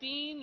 3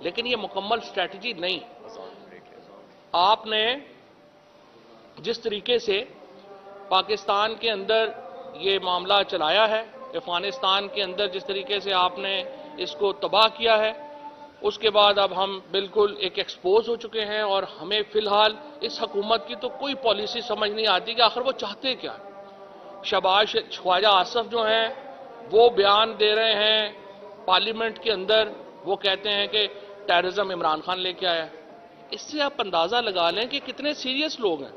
لیکن یہ مکمل اسٹریٹجی نہیں. آپ نے جس طریقے سے پاکستان کے اندر یہ معاملہ چلایا ہے، افغانستان کے اندر جس طریقے سے آپ نے اس کو تباہ کیا ہے، اس کے بعد اب ہم بالکل ایک ایکسپوز ہو چکے ہیں، اور ہمیں فی الحال اس حکومت کی تو کوئی پالیسی سمجھ نہیں آتی کہ آخر وہ چاہتے کیا. شہباز خواجہ آصف جو ہیں وہ بیان دے رہے ہیں پارلیمنٹ کے اندر، وہ کہتے ہیں کہ ٹیررزم عمران خان لے کے آیا. اس سے آپ اندازہ لگا لیں کہ کتنے سیریس لوگ ہیں.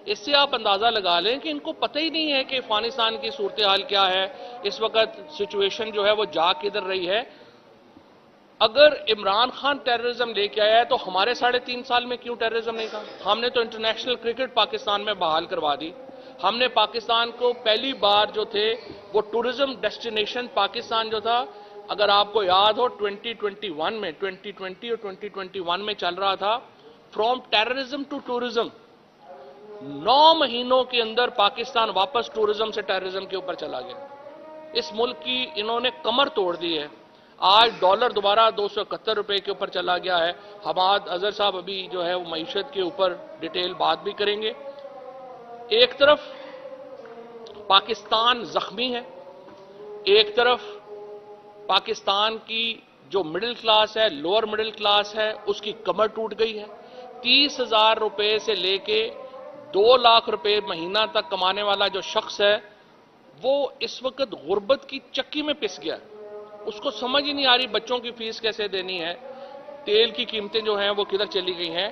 اس سے آپ اندازہ لگا لیں کہ ان کو پتہ ہی نہیں ہے کہ افغانستان کی صورتحال کیا ہے، اس وقت سچویشن جو ہے وہ جا کدھر رہی ہے. اگر عمران خان ٹیررزم لے کے آیا ہے تو ہمارے 3.5 سال میں کیوں ٹیررزم نہیں کہا؟ ہم نے تو انٹرنیشنل کرکٹ پاکستان میں بحال کروا دی. ہم نے پاکستان کو پہلی بار جو تھے وہ ٹورزم ڈیسٹینیشن پاکستان جو تھا، اگر آپ کو یاد ہو 2021 میں 2020 اور 2021 میں چل رہا تھا فرام ٹیررزم ٹو ٹورزم. 9 مہینوں کے اندر پاکستان واپس ٹورزم سے ٹیررزم کے اوپر چلا گیا. اس ملک کی انہوں نے کمر توڑ دی ہے. آج ڈالر دوبارہ 271 روپے کے اوپر چلا گیا ہے. حماد اظہر صاحب ابھی جو ہے وہ معیشت کے اوپر ڈیٹیل بات بھی کریں گے. ایک طرف پاکستان زخمی ہے، ایک طرف پاکستان کی جو مڈل کلاس ہے، لوور مڈل کلاس ہے، اس کی کمر ٹوٹ گئی ہے. 30,000 روپے سے لے کے 2 لاکھ روپے مہینہ تک کمانے والا جو شخص ہے وہ اس وقت غربت کی چکی میں پس گیا. اس کو سمجھ ہی نہیں آ رہی بچوں کی فیس کیسے دینی ہے، تیل کی قیمتیں جو ہیں وہ کدھر چلی گئی ہیں،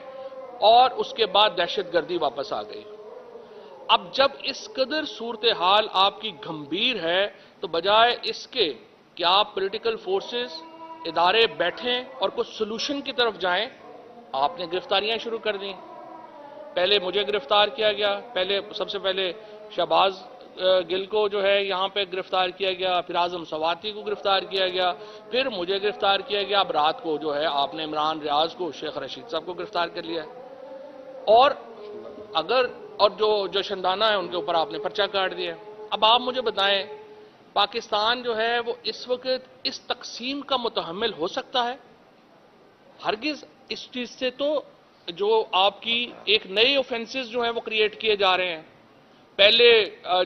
اور اس کے بعد دہشت گردی واپس آ گئی. اب جب اس قدر صورتحال آپ کی گھمبیر ہے تو بجائے اس کے کہ آپ پولیٹیکل فورسز ادارے بیٹھیں اور کچھ سلوشن کی طرف جائیں، آپ نے گرفتاریاں شروع کر دیں. پہلے مجھے گرفتار کیا گیا، سب سے پہلے شہباز گل کو جو ہے یہاں پہ گرفتار کیا گیا، پھر اعظم سواتی کو گرفتار کیا گیا، پھر مجھے گرفتار کیا گیا. اب رات کو جو ہے آپ نے عمران ریاض کو، شیخ رشید صاحب کو گرفتار کر لیا ہے. اور جو شندانہ ہے ان کے اوپر آپ نے پرچہ کاٹ دیا. اب آپ مجھے بتائیں پاکستان جو ہے وہ اس وقت اس تقسیم کا متحمل ہو سکتا ہے؟ ہرگز. اس چیز سے تو جو آپ کی ایک نئے اوفینسز جو ہیں وہ کریٹ کیے جا رہے ہیں. پہلے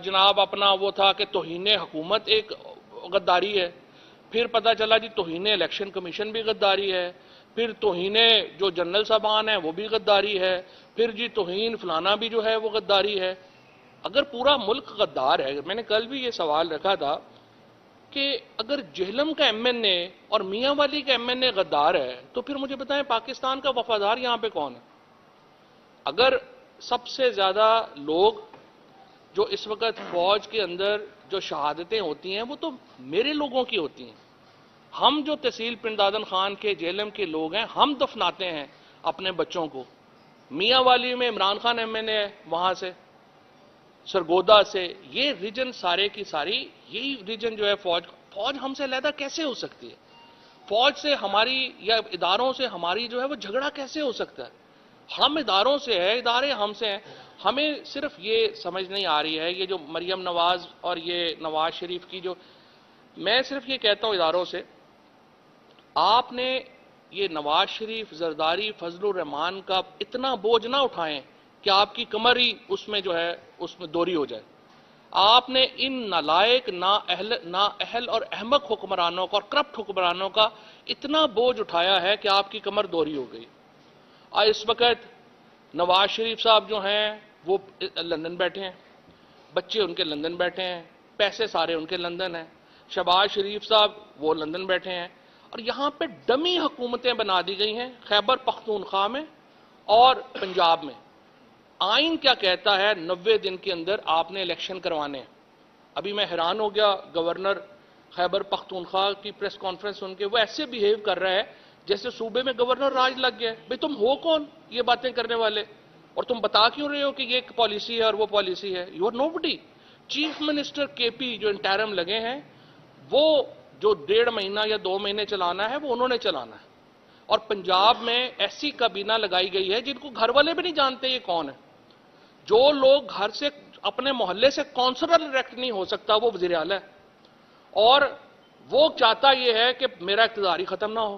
جناب اپنا وہ تھا کہ توہین حکومت ایک غداری ہے، پھر پتا چلا جی توہین الیکشن کمیشن بھی غداری ہے، پھر توہین جو جنرل صاحبان ہیں وہ بھی غداری ہے، پھر جی توہین فلانا بھی جو ہے وہ غداری ہے. اگر پورا ملک غدار ہے، میں نے کل بھی یہ سوال رکھا تھا کہ اگر جہلم کا ایم این اے اور میاں والی کا ایم این اے غدار ہے تو پھر مجھے بتائیں پاکستان کا وفادار یہاں پہ کون ہے؟ اگر سب سے زیادہ لوگ جو اس وقت فوج کے اندر جو شہادتیں ہوتی ہیں وہ تو میرے لوگوں کی ہوتی ہیں. ہم جو تحصیل پنڈادن خان کے جیلم کے لوگ ہیں ہم دفناتے ہیں اپنے بچوں کو. میاں والی میں عمران خان ایم این اے ہے، وہاں سے سرگودا سے، یہ ریجن سارے کی ساری یہی ریجن جو ہے فوج ہم سے علیحدہ کیسے ہو سکتی ہے؟ فوج سے ہماری یا اداروں سے ہماری جو ہے وہ جھگڑا کیسے ہو سکتا ہے؟ ہم اداروں سے ہے، ادارے ہم سے ہیں. ہمیں صرف یہ سمجھ نہیں آ رہی ہے یہ جو مریم نواز اور یہ نواز شریف کی جو، میں صرف یہ کہتا ہوں اداروں سے، آپ نے یہ نواز شریف، زرداری، فضل الرحمان کا اتنا بوجھ نہ اٹھائیں کہ آپ کی کمر ہی اس میں جو ہے اس میں دوری ہو جائے. آپ نے ان نالائق، نااہل اور احمق حکمرانوں کا اور کرپٹ حکمرانوں کا اتنا بوجھ اٹھایا ہے کہ آپ کی کمر دوری ہو گئی. اور اس وقت نواز شریف صاحب جو ہیں وہ لندن بیٹھے ہیں، بچے ان کے لندن بیٹھے ہیں، پیسے سارے ان کے لندن ہیں. شہباز شریف صاحب وہ لندن بیٹھے ہیں، اور یہاں پہ ڈمی حکومتیں بنا دی گئی ہیں خیبر پختونخوا میں اور پنجاب میں. آئین کیا کہتا ہے 90 دن کے اندر آپ نے الیکشن کروانے ہیں. ابھی میں حیران ہو گیا گورنر خیبر پختونخوا کی پریس کانفرنس سن کے، وہ ایسے بیہیو کر رہا ہے جیسے صوبے میں گورنر راج لگ گیا. بھئی تم ہو کون یہ باتیں کرنے والے؟ اور تم بتا کیوں رہے ہو کہ یہ ایک پالیسی ہے اور وہ پالیسی ہے؟ You are nobody. Chief minister KP جو انٹرم لگے ہیں وہ جو 1.5 مہینہ یا 2 مہینے چلانا ہے وہ انہوں نے چلانا ہے. اور پنجاب میں ایسی کابینہ لگائی گئی ہے جن کو گھر والے بھی نہیں جانتے یہ کون ہے. جو لوگ گھر سے اپنے محلے سے کونسلر الیکٹ نہیں ہو سکتا وہ وزیر اعلیٰ ہے، اور وہ چاہتا یہ ہے کہ میرا اقتدار ہی ختم نہ ہو.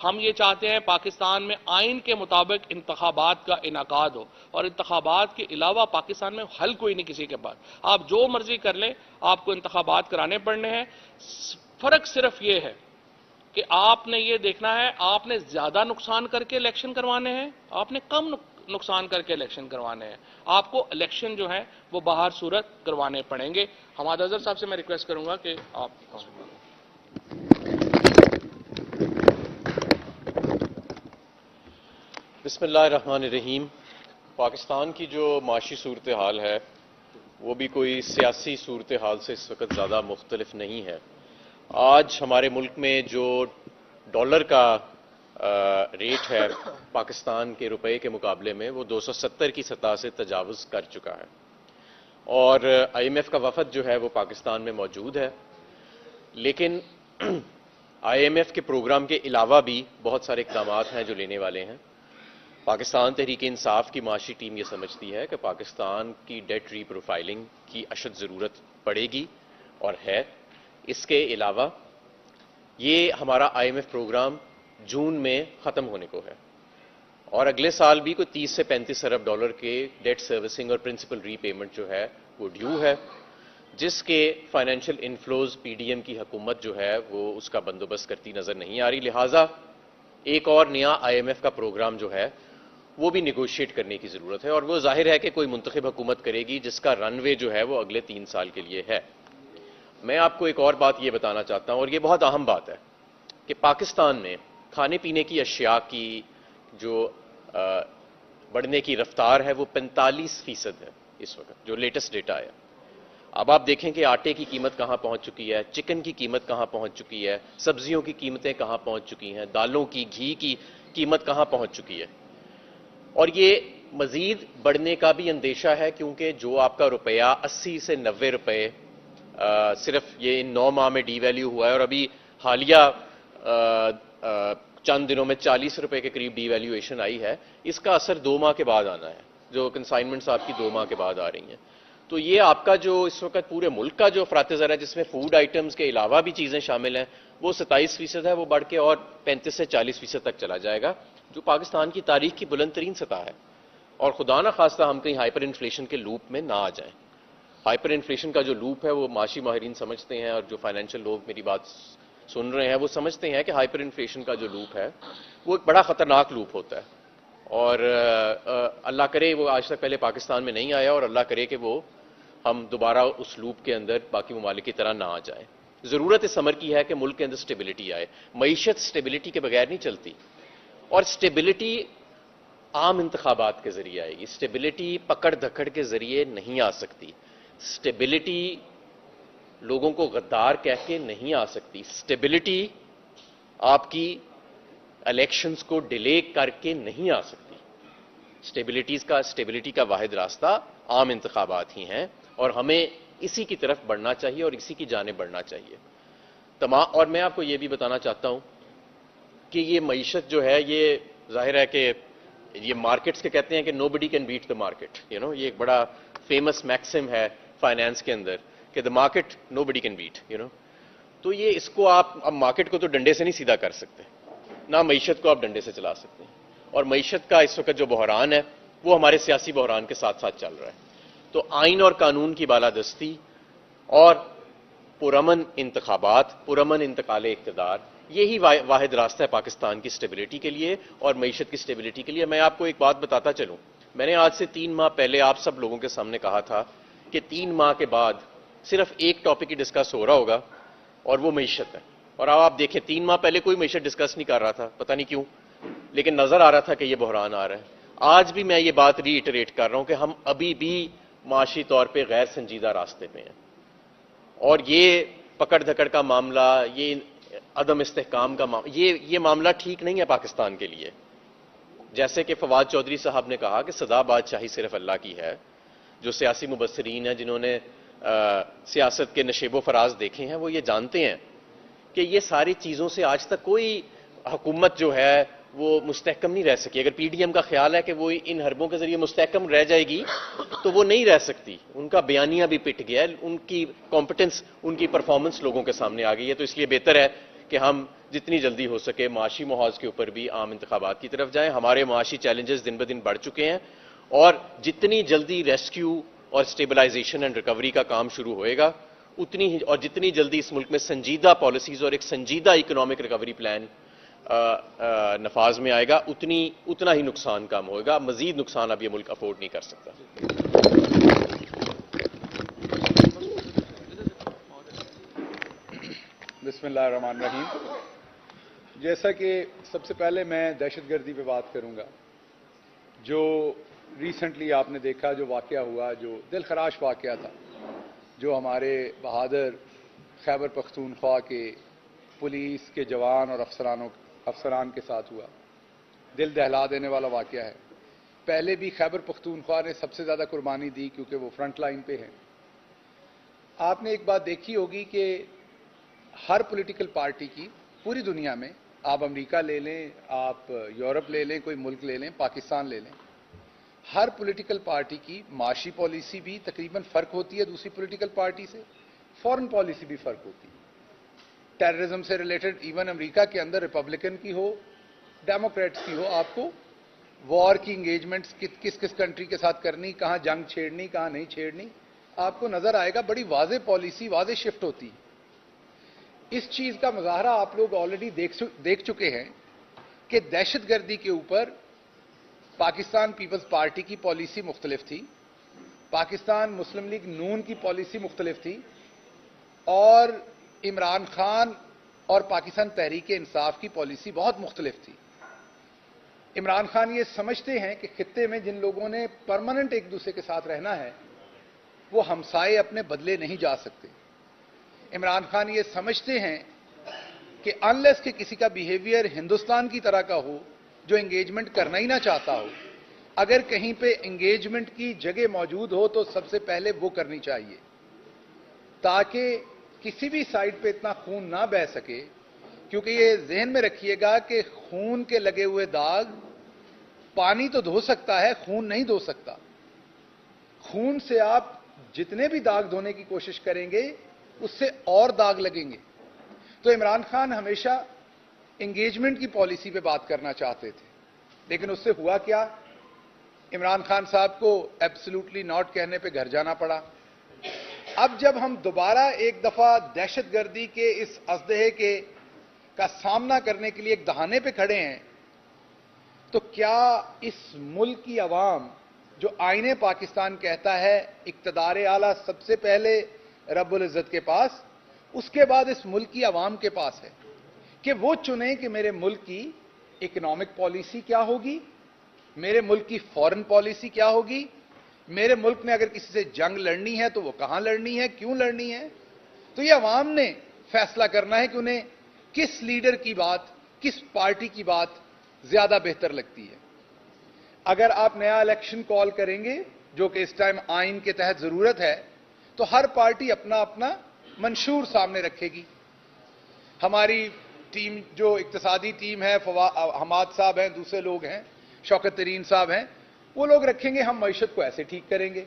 ہم یہ چاہتے ہیں پاکستان میں آئین کے مطابق انتخابات کا انعقاد ہو، اور انتخابات کے علاوہ پاکستان میں حل کوئی نہیں کسی کے پاس. آپ جو مرضی کر لیں، آپ کو انتخابات کرانے پڑنے ہیں. فرق صرف یہ ہے کہ آپ نے یہ دیکھنا ہے آپ نے زیادہ نقصان کر کے الیکشن کروانے ہیں، آپ نے کم نقصان کر کے الیکشن کروانے ہیں. آپ کو الیکشن جو ہیں وہ باہر صورت کروانے پڑیں گے. حماد اظہر صاحب سے میں ریکویسٹ کروں گا کہ آپ بسم اللہ الرحمن الرحیم. پاکستان کی جو معاشی صورتحال ہے وہ بھی کوئی سیاسی صورتحال سے اس وقت زیادہ مختلف نہیں ہے. آج ہمارے ملک میں جو ڈالر کا ریٹ ہے پاکستان کے روپے کے مقابلے میں وہ 270 کی سطح سے تجاوز کر چکا ہے، اور IMF کا وفد جو ہے وہ پاکستان میں موجود ہے. لیکن IMF کے پروگرام کے علاوہ بھی بہت سارے اقدامات ہیں جو لینے والے ہیں. پاکستان تحریک انصاف کی معاشی ٹیم یہ سمجھتی ہے کہ پاکستان کی ڈیٹ ری پروفائلنگ کی اشد ضرورت پڑے گی اور ہے. اس کے علاوہ یہ ہمارا IMF پروگرام جون میں ختم ہونے کو ہے، اور اگلے سال بھی کوئی 30 سے 35 ارب ڈالر کے ڈیٹ سروسنگ اور پرنسپل ری پیمنٹ جو ہے وہ ڈیو ہے، جس کے فائنینشیل انفلوز PDM کی حکومت جو ہے وہ اس کا بندوبست کرتی نظر نہیں آ رہی. لہٰذا ایک اور نیا IMF کا پروگرام جو ہے وہ بھی نیگوشیٹ کرنے کی ضرورت ہے، اور وہ ظاہر ہے کہ کوئی منتخب حکومت کرے گی جس کا رن وے جو ہے وہ اگلے 3 سال کے لیے ہے. میں آپ کو ایک اور بات یہ بتانا چاہتا ہوں، اور یہ بہت اہم بات ہے، کہ پاکستان میں کھانے پینے کی اشیاء کی جو بڑھنے کی رفتار ہے وہ 45% ہے اس وقت، جو لیٹسٹ ڈیٹا ہے. اب آپ دیکھیں کہ آٹے کی قیمت کہاں پہنچ چکی ہے، چکن کی قیمت کہاں پہنچ چکی ہے، سبزیوں کی قیمتیں کہاں پہنچ چکی ہیں، دالوں کی، گھی کی قیمت کہاں پہنچ چکی ہے. اور یہ مزید بڑھنے کا بھی اندیشہ ہے، کیونکہ جو آپ کا روپیہ 80 سے 90 روپے صرف یہ ان 9 ماہ میں ڈی ویلیو ہوا ہے، اور ابھی حالیہ چند دنوں میں 40 روپے کے قریب ڈی ویلیویشن آئی ہے. اس کا اثر 2 ماہ کے بعد آنا ہے، جو کنسائنمنٹس آپ کی 2 ماہ کے بعد آ رہی ہیں. تو یہ آپ کا جو اس وقت پورے ملک کا جو افراط زر ہے، جس میں فوڈ آئٹمز کے علاوہ بھی چیزیں شامل ہیں، وہ 27% ہے، وہ بڑھ کے اور 35 سے 40% تک چلا جائے گا، جو پاکستان کی تاریخ کی بلند ترین سطح ہے. اور خدا نہ خواستہ ہم کہیں ہائپر انفلیشن کے لوپ میں نہ آ جائیں. ہائپر انفلیشن کا جو لوپ ہے وہ معاشی ماہرین سمجھتے ہیں، اور جو فائنینشیل لوگ میری بات سن رہے ہیں وہ سمجھتے ہیں کہ ہائپر انفلیشن کا جو لوپ ہے وہ ایک بڑا خطرناک لوپ ہوتا ہے. اور اللہ کرے وہ آج تک پہلے پاکستان میں نہیں آیا، اور اللہ کرے کہ وہ ہم دوبارہ اس لوپ کے اندر باقی ممالک کی طرح نہ آ جائیں. ضرورت اس امر کی ہے کہ ملک کے اندر سٹیبلٹی آئے. معیشت سٹیبلٹی کے بغیر نہیں چلتی، اور سٹیبلٹی عام انتخابات کے ذریعے آئے گی. سٹیبلٹی پکڑ دھکڑ کے ذریعے نہیں آ سکتی. سٹیبلٹی لوگوں کو غدار کہہ کے نہیں آ سکتی. سٹیبلٹی آپ کی الیکشنز کو ڈیلے کر کے نہیں آ سکتی. سٹیبلٹی کا واحد راستہ عام انتخابات ہی ہیں، اور ہمیں اسی کی طرف بڑھنا چاہیے اور اسی کی جانب بڑھنا چاہیے. اور میں آپ کو یہ بھی بتانا چاہتا ہوں کہ یہ معیشت جو ہے یہ ظاہر ہے کہ یہ مارکیٹس کے کہتے ہیں کہ نو بڈی کین بیٹ دا مارکیٹ. یہ ایک بڑا فیمس میکسم ہے فائنانس کے اندر کہ the market nobody can beat. تو یہ اس کو آپ اب مارکیٹ کو تو ڈنڈے سے نہیں سیدھا کر سکتے، نہ معیشت کو آپ ڈنڈے سے چلا سکتے ہیں. اور معیشت کا اس وقت جو بحران ہے وہ ہمارے سیاسی بحران کے ساتھ ساتھ چل رہا ہے. تو آئین اور قانون کی بالادستی اور پرامن انتخابات، پرامن انتقال اقتدار، یہی واحد راستہ ہے پاکستان کی سٹیبلٹی کے لیے اور معیشت کی سٹیبلٹی کے لیے. میں آپ کو ایک بات بتاتا چلوں، میں نے آج سے 3 ماہ پہلے آپ سب لوگوں کے سامنے کہا تھا کہ 3 ماہ کے بعد صرف ایک ٹاپک ہی ڈسکس ہو رہا ہوگا، اور وہ معیشت ہے. اور اب آپ دیکھیں 3 ماہ پہلے کوئی معیشت ڈسکس نہیں کر رہا تھا، پتہ نہیں کیوں، لیکن نظر آ رہا تھا کہ یہ بحران آ رہا ہے. آج بھی میں یہ بات ری ایٹریٹ کر رہا ہوں کہ ہم ابھی بھی معاشی طور پہ غیر سنجیدہ راستے پہ ہیں، اور یہ پکڑ دھکڑ کا معاملہ، یہ عدم استحکام کا معاملہ، یہ معاملہ ٹھیک نہیں ہے پاکستان کے لیے. جیسے کہ فواد چودھری صاحب نے کہا کہ سدا بادشاہی صرف اللہ کی ہے. جو سیاسی مبصرین ہیں جنہوں نے سیاست کے نشیب و فراز دیکھے ہیں وہ یہ جانتے ہیں کہ یہ ساری چیزوں سے آج تک کوئی حکومت جو ہے وہ مستحکم نہیں رہ سکی. اگر PDM کا خیال ہے کہ وہ ان حربوں کے ذریعے مستحکم رہ جائے گی تو وہ نہیں رہ سکتی. ان کا بیانیہ بھی پٹ گیا ہے، ان کی کمپٹنس، ان کی پرفارمنس لوگوں کے سامنے آ گئی ہے. تو اس لیے بہتر ہے کہ ہم جتنی جلدی ہو سکے معاشی محاذ کے اوپر بھی عام انتخابات کی طرف جائیں. ہمارے معاشی چیلنجز دن بدن بڑھ چکے ہیں اور جتنی جلدی ریسکیو اور اسٹیبلائزیشن اینڈ ریکوری کا کام شروع ہوئے گا اور جتنی جلدی اس ملک میں سنجیدہ پالیسیز اور ایک سنجیدہ اکنامک ریکوری پلان نفاذ میں آئے گا اتنا ہی نقصان کم ہوگا. مزید نقصان اب یہ ملک افورڈ نہیں کر سکتا. بسم اللہ الرحمن الرحیم. جیسا کہ سب سے پہلے میں دہشت گردی پہ بات کروں گا. جو ریسنٹلی آپ نے دیکھا جو واقعہ ہوا، جو دل خراش واقعہ تھا، جو ہمارے بہادر خیبر پختونخوا کے پولیس کے جوان اور افسران کے ساتھ ہوا، دل دہلا دینے والا واقعہ ہے. پہلے بھی خیبر پختونخوا نے سب سے زیادہ قربانی دی کیونکہ وہ فرنٹ لائن پہ ہیں. آپ نے ایک بات دیکھی ہوگی کہ ہر پولیٹیکل پارٹی کی پوری دنیا میں، آپ امریکہ لے لیں، آپ یورپ لے لیں، کوئی ملک لے لیں، پاکستان لے لیں، ہر پولیٹیکل پارٹی کی معاشی پالیسی بھی تقریباً فرق ہوتی ہے دوسری پولیٹیکل پارٹی سے، فورن پالیسی بھی فرق ہوتی ہے. ٹیررزم سے ریلیٹڈ ایون امریکہ کے اندر ریپبلکن کی ہو، ڈیموکریٹس کی ہو، آپ کو وار کی انگیجمنٹس کس کس کنٹری کے ساتھ کرنی، کہاں جنگ چھیڑنی، کہاں نہیں چھیڑنی، آپ کو نظر آئے گا. بڑی واضح پالیسی، واضح شفٹ ہوتی ہے. اس چیز کا مظاہرہ آپ لوگ آلریڈی دیکھ چکے ہیں کہ دہشت گردی کے اوپر پاکستان پیپلز پارٹی کی پالیسی مختلف تھی، پاکستان مسلم لیگ نون کی پالیسی مختلف تھی، اور عمران خان اور پاکستان تحریک انصاف کی پالیسی بہت مختلف تھی. عمران خان یہ سمجھتے ہیں کہ خطے میں جن لوگوں نے پرماننٹ ایک دوسرے کے ساتھ رہنا ہے وہ ہمسائے اپنے بدلے نہیں جا سکتے. عمران خان یہ سمجھتے ہیں کہ انلیس کہ کسی کا بیہیویئر ہندوستان کی طرح کا ہو جو انگیجمنٹ کرنا ہی نہ چاہتا ہو، اگر کہیں پہ انگیجمنٹ کی جگہ موجود ہو تو سب سے پہلے وہ کرنی چاہیے تاکہ کسی بھی سائڈ پہ اتنا خون نہ بہہ سکے. کیونکہ یہ ذہن میں رکھیے گا کہ خون کے لگے ہوئے داغ پانی تو دھو سکتا ہے، خون نہیں دھو سکتا. خون سے آپ جتنے بھی داغ دھونے کی کوشش کریں گے اس سے اور داغ لگیں گے. تو عمران خان ہمیشہ انگیجمنٹ کی پالیسی پہ بات کرنا چاہتے تھے، لیکن اس سے ہوا کیا؟ عمران خان صاحب کو ایبسلیوٹلی ناٹ کہنے پہ گھر جانا پڑا. اب جب ہم دوبارہ ایک دفعہ دہشت گردی کے اس ازدہے کا سامنا کرنے کے لیے ایک دہانے پہ کھڑے ہیں تو کیا اس ملک کی عوام جو آئین پاکستان کہتا ہے اقتدار اعلیٰ سب سے پہلے رب العزت کے پاس، اس کے بعد اس ملک کی عوام کے پاس ہے کہ وہ چنیں کہ میرے ملک کی اکنامک پالیسی کیا ہوگی، میرے ملک کی فورن پالیسی کیا ہوگی، میرے ملک نے اگر کسی سے جنگ لڑنی ہے تو وہ کہاں لڑنی ہے، کیوں لڑنی ہے. تو یہ عوام نے فیصلہ کرنا ہے کہ انہیں کس لیڈر کی بات، کس پارٹی کی بات زیادہ بہتر لگتی ہے. اگر آپ نیا الیکشن کال کریں گے جو کہ اس ٹائم آئین کے تحت ضرورت ہے تو ہر پارٹی اپنا اپنا منشور سامنے رکھے گی. ہماری ٹیم جو اقتصادی ٹیم ہے، حماد صاحب ہیں، دوسرے لوگ ہیں، شوکت ترین صاحب ہیں، وہ لوگ رکھیں گے ہم معیشت کو ایسے ٹھیک کریں گے.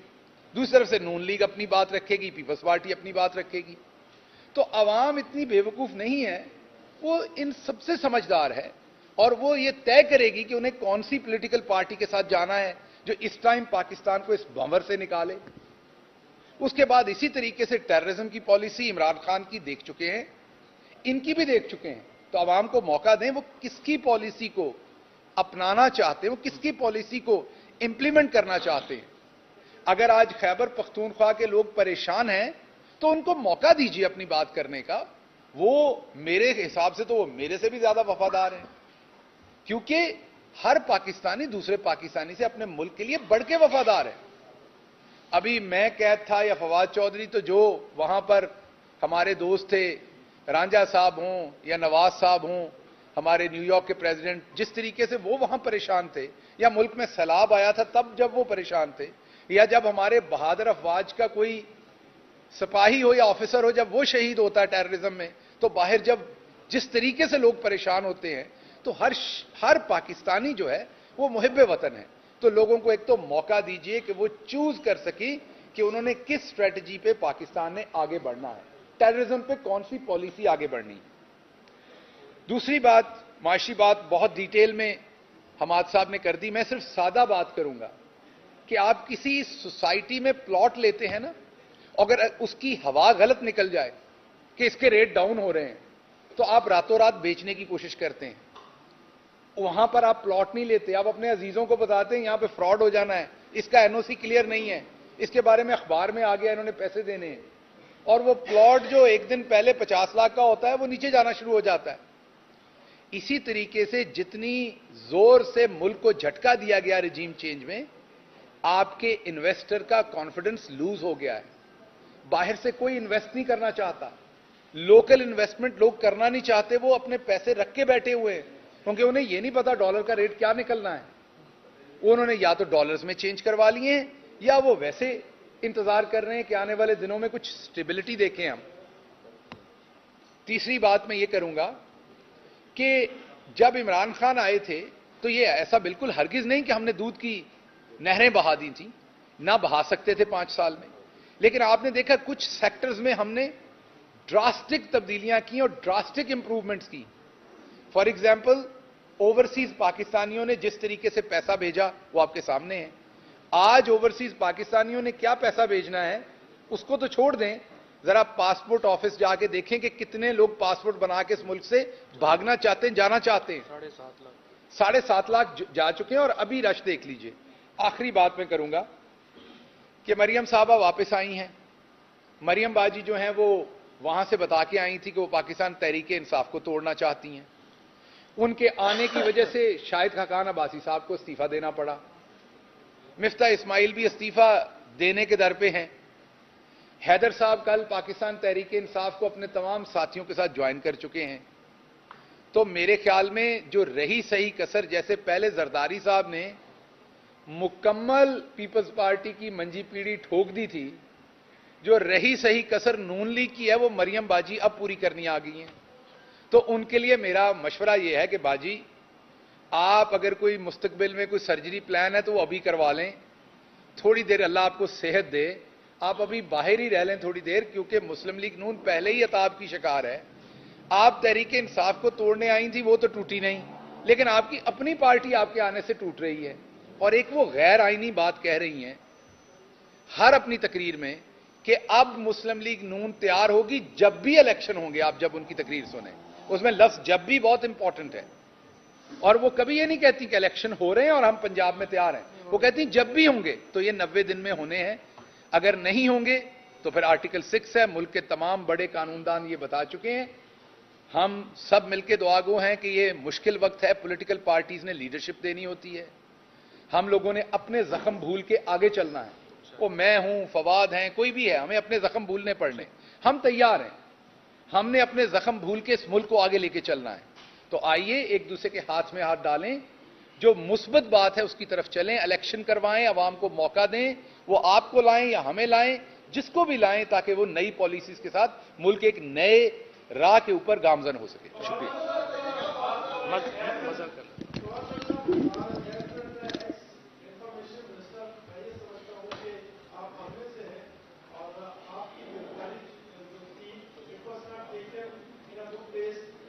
دوسری طرف سے نون لیگ اپنی بات رکھے گی، پیپلز پارٹی اپنی بات رکھے گی. تو عوام اتنی بے وقوف نہیں ہے، وہ ان سب سے سمجھدار ہے اور وہ یہ طے کرے گی کہ انہیں کون سی پولیٹیکل پارٹی کے ساتھ جانا ہے جو اس ٹائم پاکستان کو اس بھنور سے نکالے. اس کے بعد اسی طریقے سے ٹیررزم کی پالیسی عمران خان کی دیکھ چکے ہیں، ان کی بھی دیکھ چکے ہیں. تو عوام کو موقع دیں وہ کس کی پالیسی کو اپنانا چاہتے ہیں، وہ کس کی پالیسی کو امپلیمنٹ کرنا چاہتے ہیں. اگر آج خیبر پختونخوا کے لوگ پریشان ہیں تو ان کو موقع دیجیے اپنی بات کرنے کا. وہ میرے حساب سے تو وہ میرے سے بھی زیادہ وفادار ہیں، کیونکہ ہر پاکستانی دوسرے پاکستانی سے اپنے ملک کے لیے بڑھ کے وفادار ہے. ابھی میں قید تھا یا فواد چودھری، تو جو وہاں پر ہمارے دوست تھے، رانجھا صاحب ہوں یا نواز صاحب ہوں، ہمارے نیو یارک کے پریزیڈنٹ، جس طریقے سے وہ وہاں پریشان تھے، یا ملک میں سیلاب آیا تھا تب جب وہ پریشان تھے، یا جب ہمارے بہادر افواج کا کوئی سپاہی ہو یا آفیسر ہو جب وہ شہید ہوتا ہے ٹیررزم میں، تو باہر جب جس طریقے سے لوگ پریشان ہوتے ہیں تو ہر پاکستانی جو ہے وہ محب وطن ہے. تو لوگوں کو ایک تو موقع دیجئے کہ وہ چوز کر سکیں کہ انہوں نے کس اسٹریٹجی پہ پاکستان نے آگے بڑھنا ہے، ٹیررزم پہ کون سی پالیسی آگے بڑھنی ہے. دوسری بات, معاشی بات بہت ڈیٹیل میں حماد صاحب نے کر دی, میں صرف سادہ بات کروں گا کہ آپ کسی سوسائٹی میں پلاٹ لیتے ہیں نا, اگر اس کی ہوا غلط نکل جائے کہ اس کے ریٹ ڈاؤن ہو رہے ہیں تو آپ راتوں رات بیچنے کی کوشش کرتے ہیں. وہاں پر آپ پلاٹ نہیں لیتے, آپ اپنے عزیزوں کو بتاتے ہیں یہاں پہ فراڈ ہو جانا ہے, اس کا این او سی کلیئر نہیں ہے, اس کے بارے میں اخبار میں آ گیا, انہوں نے پیسے دینے ہیں, اور وہ پلاٹ جو ایک دن پہلے 50 لاکھ کا ہوتا ہے وہ نیچے جانا شروع ہو جاتا ہے. اسی طریقے سے جتنی زور سے ملک کو جھٹکا دیا گیا رجیم چینج میں, آپ کے انویسٹر کا کانفیڈنس لوز ہو گیا ہے. باہر سے کوئی انویسٹ نہیں کرنا چاہتا, لوکل انویسٹمنٹ لوگ کرنا نہیں چاہتے, وہ اپنے پیسے رکھ کے بیٹھے ہوئے ہیں کیونکہ انہیں یہ نہیں پتا ڈالر کا ریٹ کیا نکلنا ہے. انہوں نے یا تو ڈالرز میں چینج کروا لیے ہیں یا وہ ویسے انتظار کر رہے ہیں کہ آنے والے دنوں میں کچھ سٹیبلٹی دیکھیں ہم. تیسری بات میں یہ کروں گا کہ جب عمران خان آئے تھے تو یہ ایسا بالکل ہرگز نہیں کہ ہم نے دودھ کی نہریں بہا دی تھیں, نہ بہا سکتے تھے 5 سال میں, لیکن آپ نے دیکھا کچھ سیکٹرز میں ہم نے ڈراسٹک تبدیلیاں کی اور ڈراسٹک امپروومنٹس کی. فار ایگزامپل, اوورسیز پاکستانیوں نے جس طریقے سے پیسہ بھیجا وہ آپ کے سامنے ہے. آج اوورسیز پاکستانیوں نے کیا پیسہ بھیجنا ہے اس کو تو چھوڑ دیں, ذرا پاسپورٹ آفس جا کے دیکھیں کہ کتنے لوگ پاسپورٹ بنا کے اس ملک سے بھاگنا چاہتے ہیں, جانا چاہتے ہیں. 7.5 لاکھ جا چکے ہیں, اور ابھی رش دیکھ لیجئے. آخری بات میں کروں گا کہ مریم صاحبہ واپس آئی ہیں. مریم باجی جو ہیں وہ وہاں سے بتا کے آئی تھی کہ وہ پاکستان تحریک انصاف کو توڑنا چاہتی ہیں. ان کے آنے کی وجہ سے شاہد خاقان عباسی صاحب کو استعفیٰ دینا پڑا. مفتاح اسماعیل بھی استعفیٰ دینے کے در پہ ہیں. حیدر صاحب کل پاکستان تحریک انصاف کو اپنے تمام ساتھیوں کے ساتھ جوائن کر چکے ہیں. تو میرے خیال میں جو رہی صحیح کسر, جیسے پہلے زرداری صاحب نے مکمل پیپلز پارٹی کی منجی پیڑھی ٹھوک دی تھی, جو رہی صحیح کسر نون لیگ کی ہے وہ مریم باجی اب پوری کرنی آ گئی ہیں. تو ان کے لیے میرا مشورہ یہ ہے کہ باجی آپ اگر کوئی مستقبل میں کوئی سرجری پلان ہے تو وہ ابھی کروا لیں, تھوڑی دیر اللہ آپ کو صحت دے, آپ ابھی باہر ہی رہ لیں تھوڑی دیر, کیونکہ مسلم لیگ نون پہلے ہی عطاب کی شکار ہے. آپ تحریک انصاف کو توڑنے آئی تھی, وہ تو ٹوٹی نہیں, لیکن آپ کی اپنی پارٹی آپ کے آنے سے ٹوٹ رہی ہے, اور ایک وہ غیر آئینی بات کہہ رہی ہیں ہر اپنی تقریر میں کہ اب مسلم لیگ نون تیار ہوگی جب بھی الیکشن ہوں گے. آپ جب ان کی تقریر سنیں اس میں لفظ جب بھی بہت امپورٹنٹ ہے, اور وہ کبھی یہ نہیں کہتی کہ الیکشن ہو رہے ہیں اور ہم پنجاب میں تیار ہیں, وہ کہتی ہیں جب بھی ہوں گے. تو یہ 90 دن میں ہونے ہیں, اگر نہیں ہوں گے تو پھر آرٹیکل 6 ہے. ملک کے تمام بڑے قانون دان یہ بتا چکے ہیں. ہم سب مل کے دعا گو ہیں کہ یہ مشکل وقت ہے, پولیٹیکل پارٹیز نے لیڈرشپ دینی ہوتی ہے. ہم لوگوں نے اپنے زخم بھول کے آگے چلنا ہے. وہ میں ہوں, فواد ہیں, کوئی بھی ہے, ہمیں اپنے زخم بھولنے پڑنے, ہم تیار ہیں. ہم نے اپنے زخم بھول کے اس ملک کو آگے لے کے چلنا ہے. تو آئیے ایک دوسرے کے ہاتھ میں ہاتھ ڈالیں, جو مثبت بات ہے اس کی طرف چلیں, الیکشن کروائیں, عوام کو موقع دیں, وہ آپ کو لائیں یا ہمیں لائیں, جس کو بھی لائیں, تاکہ وہ نئی پالیسیز کے ساتھ ملک ایک نئے راہ کے اوپر گامزن ہو سکے. شکریہ.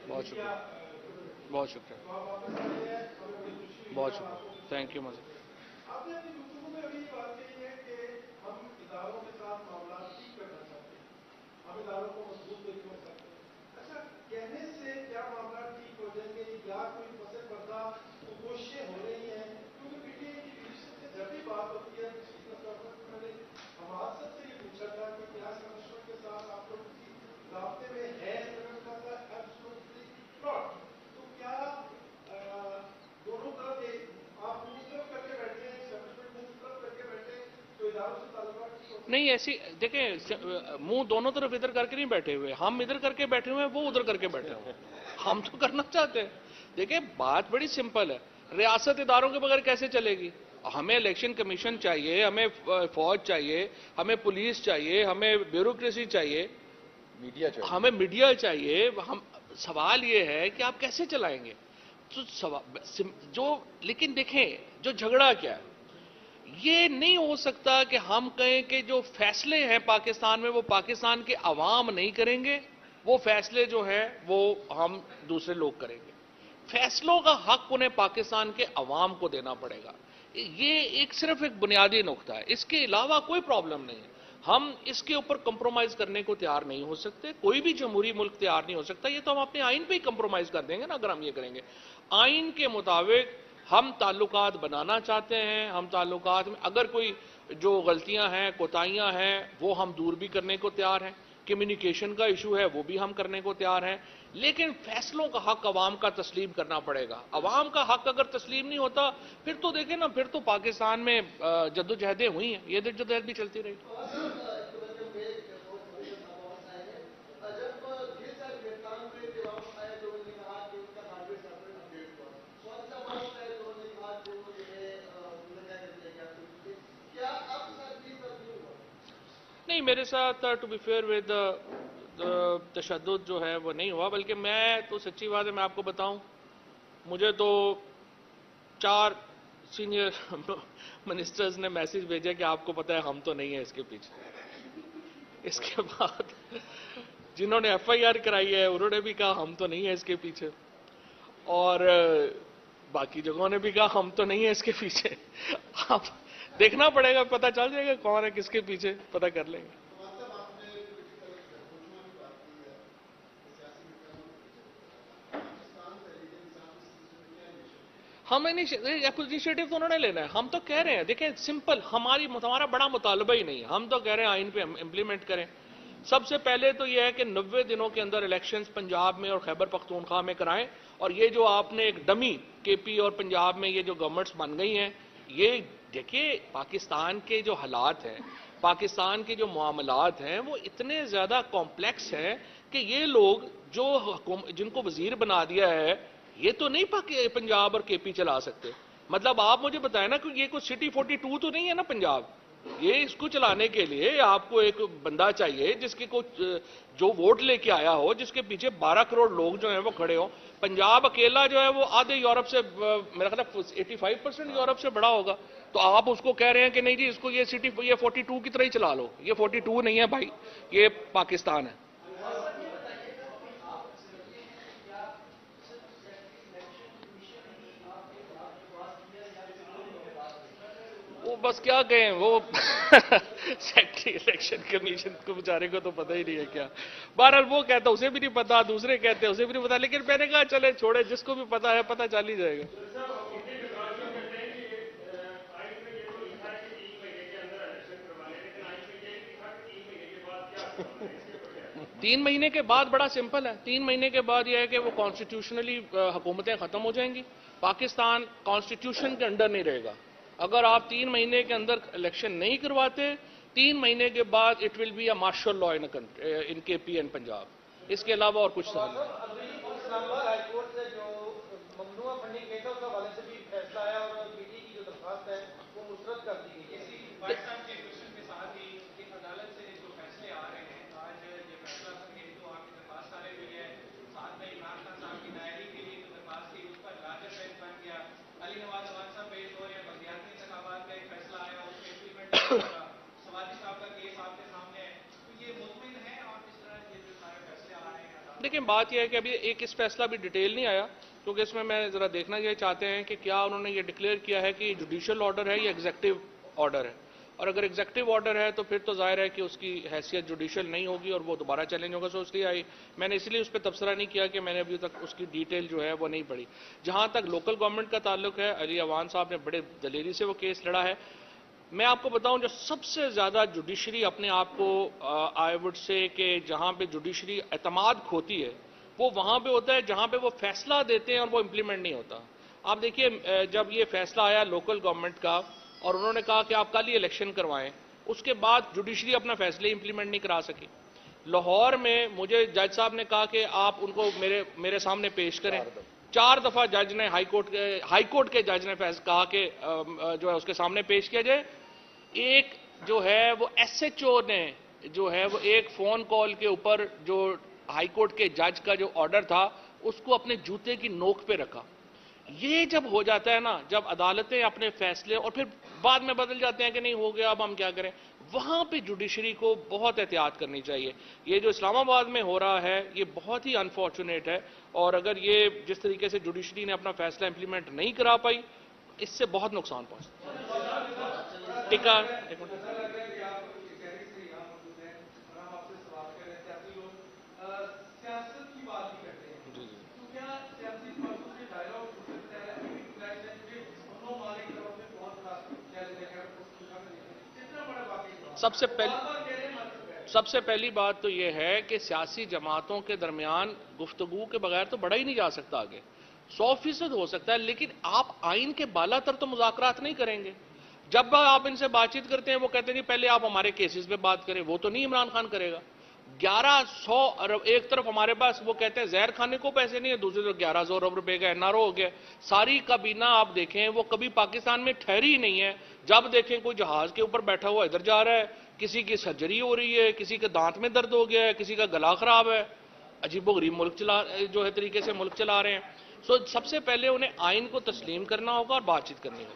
بہت شکریہ, بہت شکریہ, بہت شکریہ. Thank you. مزید آپ نے اپنی گفتگو میں ابھی بات کہی ہے کہ ہم اداروں کے ساتھ معاملات ٹھیک کرنا چاہتے ہیں, ہم اداروں کو مضبوط دیکھنا چاہتے ہیں. اچھا, کہنے سے کیا معاملات ٹھیک ہو جائیں گے یا کوئی پس پردہ کوششیں ہو رہی ہیں؟ کیونکہ پی ٹی آئی کی لیڈرشپ سے جب بھی بات ہوتی ہے میں نے ہمارے سب سے یہ پوچھا تھا کہ کیا کمشنر کے ساتھ آپ لوگ کسی رابطے میں ہے, تو کیا دونوں طرف آپ اس طرف کر کے بیٹھے ہیں, اسٹیبلشمنٹ اس طرف کر کے بیٹھے ہیں, تو اداروں سے تعلقات نہیں, ایسی دیکھیں منہ دونوں طرف ادھر کر کے نہیں بیٹھے ہوئے, ہم ادھر کر کے بیٹھے ہوئے ہیں, وہ ادھر کر کے بیٹھے ہوئے ہیں. ہم تو کرنا چاہتے ہیں. دیکھیں بات بڑی سمپل ہے, ریاست اداروں کے بغیر کیسے چلے گی؟ ہمیں الیکشن کمیشن چاہیے, ہمیں فوج چاہیے, ہمیں پولیس چاہیے, ہمیں بیوروکریسی چاہیے, ہمیں میڈیا چاہیے. ہم سوال یہ ہے کہ آپ کیسے چلائیں گے؟ لیکن دیکھیں جو جھگڑا کیا ہے, یہ نہیں ہو سکتا کہ ہم کہیں کہ جو فیصلے ہیں پاکستان میں وہ پاکستان کے عوام نہیں کریں گے, وہ فیصلے جو ہیں وہ ہم دوسرے لوگ کریں گے. فیصلوں کا حق انہیں پاکستان کے عوام کو دینا پڑے گا. یہ صرف ایک بنیادی نقطہ ہے, اس کے علاوہ کوئی پرابلم نہیں ہے. ہم اس کے اوپر کمپرومائز کرنے کو تیار نہیں ہو سکتے, کوئی بھی جمہوری ملک تیار نہیں ہو سکتا. یہ تو ہم اپنے آئین پہ ہی کمپرومائز کر دیں گے نا اگر ہم یہ کریں گے. آئین کے مطابق ہم تعلقات بنانا چاہتے ہیں, ہم تعلقات میں اگر کوئی جو غلطیاں ہیں, کوتاہیاں ہیں, وہ ہم دور بھی کرنے کو تیار ہیں. کمیونیکیشن کا ایشو ہے وہ بھی ہم کرنے کو تیار ہیں, لیکن فیصلوں کا حق عوام کا تسلیم کرنا پڑے گا. عوام کا حق اگر تسلیم نہیں ہوتا پھر تو دیکھیں نا, پھر تو پاکستان میں جدوجہدیں ہوئی ہیں, یہ جدوجہد بھی چلتی رہی. نہیں, میرے ساتھ ٹو بی فیئر ود تشدد جو ہے وہ نہیں ہوا, بلکہ میں تو سچی بات ہے میں آپ کو بتاؤں, مجھے تو 4 سینئر منسٹرز نے میسج بھیجا کہ آپ کو پتہ ہے ہم تو نہیں ہیں اس کے پیچھے. اس کے بعد جنہوں نے ایف آئی آر کرائی ہے انہوں نے بھی کہا ہم تو نہیں ہیں اس کے پیچھے, اور باقی جگہوں نے بھی کہا ہم تو نہیں ہیں اس کے پیچھے. آپ دیکھنا پڑے گا, پتہ چل جائے گا کون ہے کس کے پیچھے, پتہ کر لیں گے. ہم انیشیٹو تو انہوں نے لینا ہے. ہم تو کہہ رہے ہیں, دیکھیں سمپل, ہمارا بڑا مطالبہ ہی نہیں ہے. ہم تو کہہ رہے ہیں آئین پہ امپلیمنٹ کریں. سب سے پہلے تو یہ ہے کہ 90 دنوں کے اندر الیکشنز پنجاب میں اور خیبر پختونخوا میں کرائیں. اور یہ جو آپ نے ایک ڈمی کے پی اور پنجاب میں یہ جو گورنمنٹس بن گئی ہیں, یہ دیکھیے پاکستان کے جو حالات ہیں, پاکستان کے جو معاملات ہیں وہ اتنے زیادہ کمپلیکس ہیں کہ یہ لوگ جن کو وزیر بنا دیا ہے یہ تو نہیں پنجاب اور کے پی چلا سکتے. مطلب آپ مجھے بتائیں نا کہ یہ کوئی سٹی 42 تو نہیں ہے نا پنجاب. یہ اس کو چلانے کے لیے آپ کو ایک بندہ چاہیے جس کے جو ووٹ لے کے آیا ہو, جس کے پیچھے 12 کروڑ لوگ جو ہیں وہ کھڑے ہوں. پنجاب اکیلا جو ہے وہ آدھے یورپ سے, میرا خیال ہے 85% یورپ سے بڑا ہوگا. تو آپ اس کو کہہ رہے ہیں کہ نہیں جی اس کو یہ سٹی یہ 42 کی طرح ہی چلا لو. یہ 42 نہیں ہے بھائی, یہ پاکستان ہے. وہ بس کیا کہیں, وہ سیکٹری الیکشن کمیشن کو بیچارے کو تو پتہ ہی نہیں ہے کیا. بہرحال وہ کہتا اسے بھی نہیں پتا, دوسرے کہتے ہیں اسے بھی نہیں پتا, لیکن میں نے کہا چلے چھوڑے, جس کو بھی پتا ہے پتہ چل ہی جائے گا. 3 مہینے کے بعد بڑا سمپل ہے. 3 مہینے کے بعد یہ ہے کہ وہ کانسٹیٹیوشنلی حکومتیں ختم ہو جائیں گی. پاکستان کانسٹیٹیوشن کے انڈر نہیں رہے گا. اگر آپ 3 مہینے کے اندر الیکشن نہیں کرواتے, 3 مہینے کے بعد it will be a martial law in K P and Punjab. اس کے علاوہ اور کچھ سوال نہیں. دیکھیں بات یہ ہے کہ ابھی ایک اس فیصلہ بھی ڈیٹیل نہیں آیا, کیونکہ اس میں ذرا دیکھنا یہ چاہتے ہیں کہ کیا انہوں نے یہ ڈکلیئر کیا ہے کہ یہ جوڈیشل آرڈر ہے یا ایگزیکٹو آرڈر ہے. اور اگر ایگزیکٹو آرڈر ہے تو پھر تو ظاہر ہے کہ اس کی حیثیت جوڈیشل نہیں ہوگی اور وہ دوبارہ چیلنج ہوگا. سو اس لیے میں نے اس لیے اس پہ تبصرہ نہیں کیا کہ میں نے ابھی تک اس کی ڈیٹیل جو ہے وہ نہیں پڑھی. جہاں تک لوکل گورنمنٹ کا تعلق ہے, علی عوان صاحب نے بڑے دلیری سے وہ کیس لڑا ہے. میں آپ کو بتاؤں جو سب سے زیادہ جوڈیشری اپنے آپ کو آئی وڈ سے کہ جہاں پہ جوڈیشری اعتماد کھوتی ہے وہ وہاں پہ ہوتا ہے جہاں پہ وہ فیصلہ دیتے ہیں اور وہ امپلیمنٹ نہیں ہوتا. آپ دیکھیے جب یہ فیصلہ آیا لوکل گورنمنٹ کا اور انہوں نے کہا کہ آپ کل ہی الیکشن کروائیں, اس کے بعد جوڈیشری اپنا فیصلے امپلیمنٹ نہیں کرا سکی. لاہور میں مجھے جج صاحب نے کہا کہ آپ ان کو میرے سامنے پیش کریں. 4 دفعہ جج نے ہائی کورٹ کے جج نے کہا کہ جو ہے اس کے سامنے پیش کیا جائے. ایک جو ہے وہ ایس ایچ او نے جو ہے وہ ایک فون کال کے اوپر جو ہائی کورٹ کے جج کا جو آرڈر تھا اس کو اپنے جوتے کی نوک پہ رکھا. یہ جب ہو جاتا ہے نا, جب عدالتیں اپنے فیصلے اور پھر بعد میں بدل جاتے ہیں کہ نہیں ہو گیا اب ہم کیا کریں, وہاں پہ جوڈیشری کو بہت احتیاط کرنی چاہیے. یہ جو اسلام آباد میں ہو رہا ہے یہ بہت ہی انفارچونیٹ ہے, اور اگر یہ جس طریقے سے جوڈیشری نے اپنا فیصلہ امپلیمنٹ نہیں کرا پائی, اس سے بہت نقصان پہنچتا. ٹکا سیاست کی بات ہی کرتے ہیں تو کیا سیاسی پارٹیوں سے ڈائلاگ ہو سکتا ہے ابھی ہمارے طرف میں بہت بڑا چیلنج ہے کتنا بڑا واقعی. سب سے پہلی بات تو یہ ہے کہ سیاسی جماعتوں کے درمیان گفتگو کے بغیر تو بڑھا ہی نہیں جا سکتا آگے. 100% ہو سکتا ہے, لیکن آپ آئین کے بالا تر تو مذاکرات نہیں کریں گے. جب آپ ان سے بات چیت کرتے ہیں وہ کہتے ہیں پہلے آپ ہمارے کیسز پہ بات کریں, وہ تو نہیں عمران خان کرے گا. 1100 ارب ایک طرف ہمارے پاس وہ کہتے ہیں زہر کھانے کو پیسے نہیں ہے, دوسری طرف 1100 ارب روپے کا NRO ہو گیا. ساری کابینہ آپ دیکھیں وہ کبھی پاکستان میں ٹھہری ہی نہیں ہے. جب دیکھیں کوئی جہاز کے اوپر بیٹھا ہوا ادھر جا رہا ہے, کسی کی سرجری ہو رہی ہے, کسی کے دانت میں درد ہو گیا ہے, کسی کا گلا خراب ہے. عجیب و غریب ملک جو ہے طریقے سے ملک چلا رہے ہیں. سب سے پہلے انہیں آئین کو تسلیم کرنا ہوگا اور بات چیت کرنی ہوگی.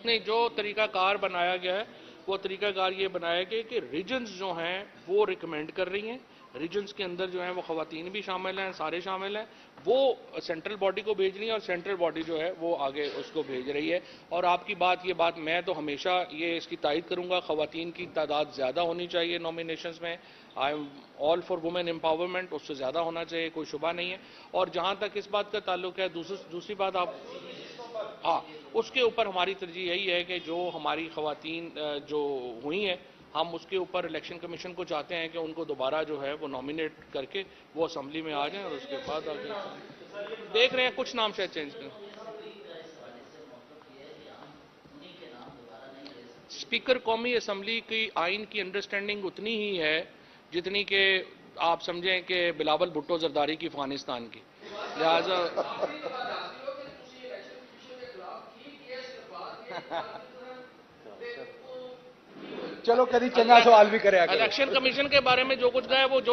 نہیں, جو طریقہ کار بنایا گیا ہے وہ طریقہ کار یہ بنایا گیا کہ ریجنز جو ہیں وہ ریکمینڈ کر رہی ہیں. ریجنز کے اندر جو ہیں وہ خواتین بھی شامل ہیں, سارے شامل ہیں. وہ سینٹرل باڈی کو بھیج رہی ہیں اور سینٹرل باڈی جو ہے وہ آگے اس کو بھیج رہی ہے. اور آپ کی یہ بات میں تو ہمیشہ یہ اس کی تائید کروں گا, خواتین کی تعداد زیادہ ہونی چاہیے نامینیشنز میں. I am all for women empowerment, اس سے زیادہ ہونا چاہیے, کوئی شبہ نہیں ہے. اور جہاں تک اس بات کا تعلق ہے, دوسری بات آپ اس کے اوپر ہماری ترجیح یہی ہے کہ جو ہماری خواتین جو ہوئی ہیں, ہم اس کے اوپر الیکشن کمیشن کو چاہتے ہیں کہ ان کو دوبارہ جو ہے وہ نامینیٹ کر کے وہ اسمبلی میں آ جائیں, اور اس کے بعد آگے دیکھ رہے ہیں کچھ نام شاید چینج کریں. اسپیکر قومی اسمبلی کی آئین کی انڈرسٹینڈنگ اتنی ہی ہے جتنی کہ آپ سمجھیں کہ بلاول بھٹو زرداری کی افغانستان کی. لہذا چلو کدی چنگا سوال بھی کرے. الیکشن کمیشن کے بارے میں جو کچھ گیا وہ جو